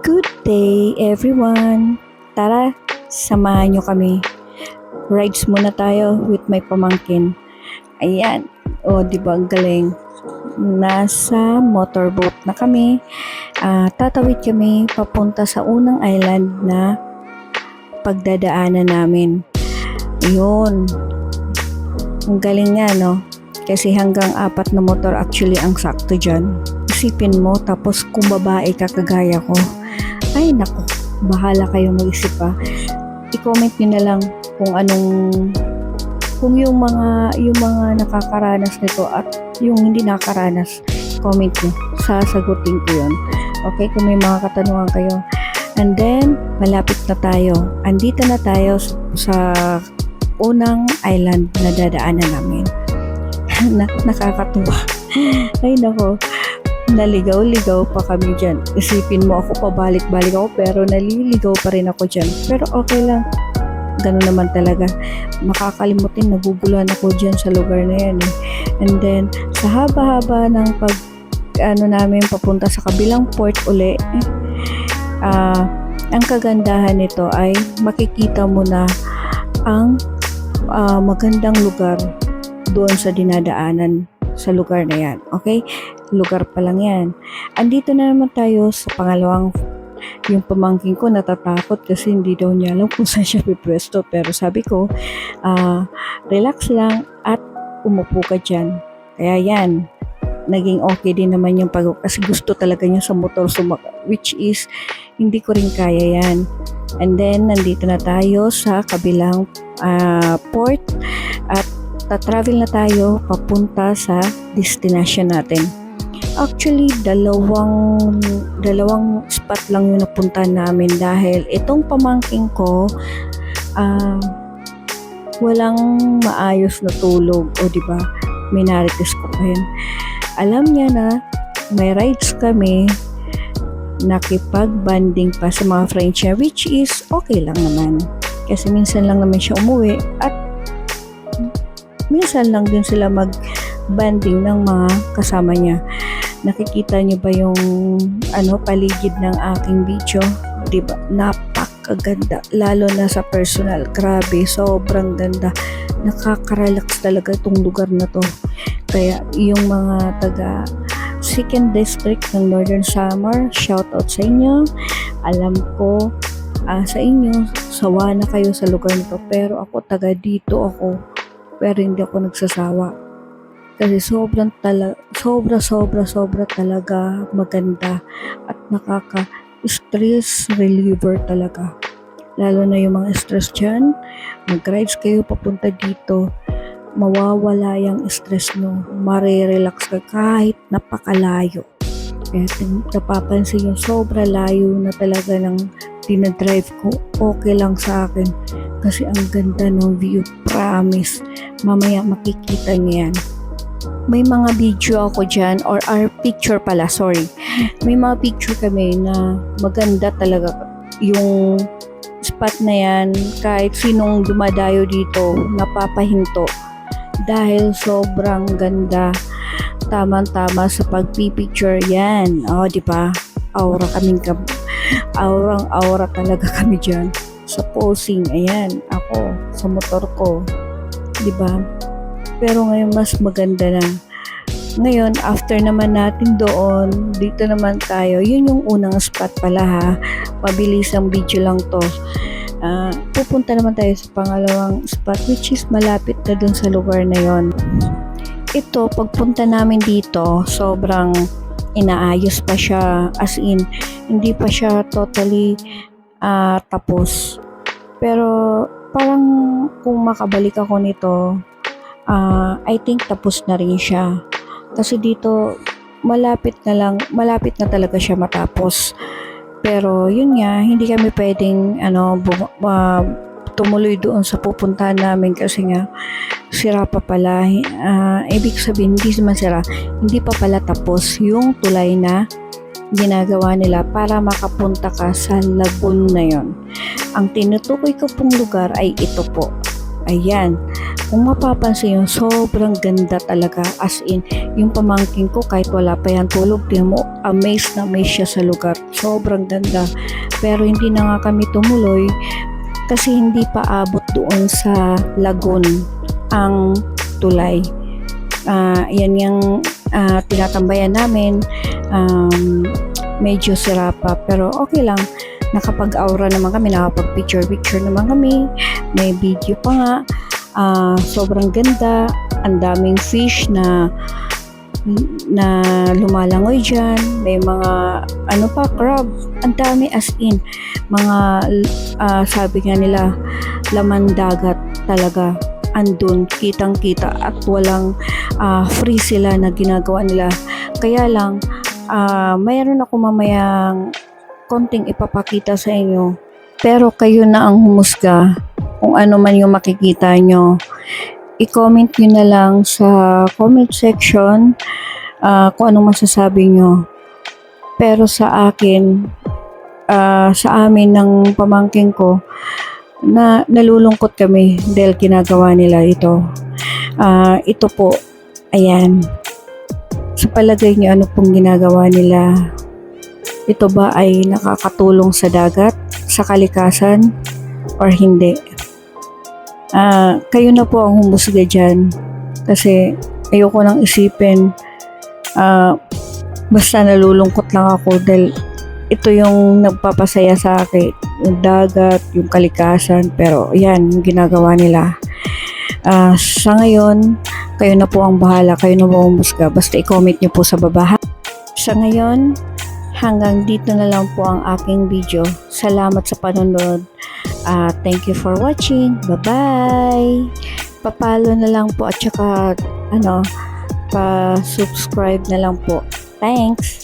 Good day everyone! Tara, samahan nyo kami. Rides muna tayo with my pamangkin. Ayan, o di ba ang galing. Nasa motorboat na kami. Tatawid kami papunta sa unang island na pagdadaanan namin. Yun. Ang galing nga, no? Kasi hanggang 4 na motor actually ang sakto dyan. Isipin mo, tapos kung babae ka kagaya ko, ay nako, bahala kayo mag-isip pa. I-comment nyo na lang kung yung mga nakakaranas nito at yung hindi nakakaranas, comment nyo, sasagutin ko yun. Okay, kung may mga katanungan kayo. And then, malapit na tayo. Andito na tayo sa unang island na dadaanan namin. Nakakatuwa. Ay nako, naligaw-ligaw pa kami dyan. Isipin mo, ako pabalik-balik ako pero naliligaw pa rin ako dyan. Pero okay lang. Ganun naman talaga. Makakalimutin, naguguluhan ako dyan sa lugar na yan eh. And then, sa haba-haba ng namin papunta sa kabilang port uli, ang kagandahan nito ay makikita mo na ang magandang lugar doon sa dinadaanan sa lugar na yan. Okay? Lugar pa lang yan. Andito na naman tayo sa pangalawang. Yung pamangkin ko natatakot kasi hindi daw niya alam kung saan siya pipwesto. Pero sabi ko, relax lang at umupo ka dyan. Kaya yan, naging okay din naman yung kasi gusto talaga niya sa motor which is hindi ko rin kaya yan. And then, nandito na tayo sa kabilang port at travel na tayo papunta sa destination natin. Actually, dalawang spot lang yung napunta namin dahil itong pamangking ko walang maayos na tulog, o di ba? Minarites ko pa yun. Alam niya na may rides kami, nakipag-banding pa sa mga friends niya, which is okay lang naman. Kasi minsan lang naman siya umuwi at minsan lang din sila mag-banding ng mga kasama niya. Nakikita niyo ba yung paligid ng aking video? Diba? Napakaganda. Lalo na sa personal. Grabe, sobrang ganda. Nakaka-relax talaga itong lugar na to. Kaya yung mga taga 2nd District ng Northern Samar, shout out sa inyo. Alam ko sa inyo, sawa na kayo sa lugar nito. Pero ako, taga dito ako. Pero hindi ako nagsasawa. Kasi sobra talaga maganda at nakaka-stress reliever talaga. Lalo na yung mga stress dyan, mag-rides kayo papunta dito, mawawala yung stress mo, marirelax ka kahit napakalayo. Kaya napapansin yung sobra layo na talaga ng dinadrive ko, okay lang sa akin. Kasi ang ganda ng view, promise. Mamaya makikita niyo yan. May mga video ako dyan, or our picture pala, sorry. May mga picture kami na maganda talaga yung spot na yan. Kahit sinong dumadayo dito, napapahinto. Dahil sobrang ganda. Tamang-tama sa pagpipicture yan. O, di ba? Aurang-aura talaga kami dyan. Sa posing, ayan, ako, sa motor ko. Diba? Pero ngayon, mas maganda na. Ngayon, after naman natin doon, dito naman tayo. Yun yung unang spot pala ha. Mabilis ang video lang to. Pupunta naman tayo sa pangalawang spot, which is malapit na dun sa lugar na yon. Ito, pagpunta namin dito, sobrang inaayos pa siya. As in, hindi pa siya totally tapos. Pero parang kung makabalik ako nito, I think tapos na rin siya. Kasi dito malapit na talaga siya matapos. Pero yun nga, hindi kami pwedeng tumuloy doon sa pupuntahan namin kasi nga sira pa pala. Ibig sabihin, hindi naman sira, hindi pa pala tapos yung tulay na ginagawa nila para makapunta ka sa lagoon na yon. Ang tinutukoy ko pong lugar ay ito po. Ayan. Kung mapapansin yun, sobrang ganda talaga. As in, yung pamangkin ko, kahit wala pa yan tulog, di mo, amazed na amazed siya sa lugar. Sobrang ganda. Pero hindi na nga kami tumuloy kasi hindi pa abot doon sa lagoon ang tulay. Yan yung tinatambayan namin. Medyo sira pa, pero okay lang. Nakapag-aura naman kami, nakapag-picture naman kami. May video pa nga. Sobrang ganda, ang daming fish na lumalangoy dyan, may mga crab, ang dami, as in mga sabi nga nila laman dagat talaga andun, kitang kita, at walang free sila na ginagawa nila. Kaya lang mayroon ako mamayang konting ipapakita sa inyo, pero kayo na ang humusga kung ano man yung makikita nyo. I-comment nyo na lang sa comment section kung anong masasabi nyo. Pero sa akin, sa amin ng pamangking ko, na nalulungkot kami dahil ginagawa nila ito. Ito po, ayan. Sa palagay nyo, ano pong ginagawa nila? Ito ba ay nakakatulong sa dagat, sa kalikasan, or hindi? Kayo na po ang humusga dyan, kasi ayoko nang isipin. Basta nalulungkot lang ako dahil ito yung nagpapasaya sa akin, yung dagat, yung kalikasan, pero yan yung ginagawa nila. Sa ngayon, kayo na po ang bahala, kayo na po ang humusga, basta i-comment nyo po sa baba. Sa ngayon, hanggang dito na lang po ang aking video. Salamat sa panonood. Thank you for watching. Bye-bye. Papalo na lang po at saka pa-subscribe na lang po. Thanks.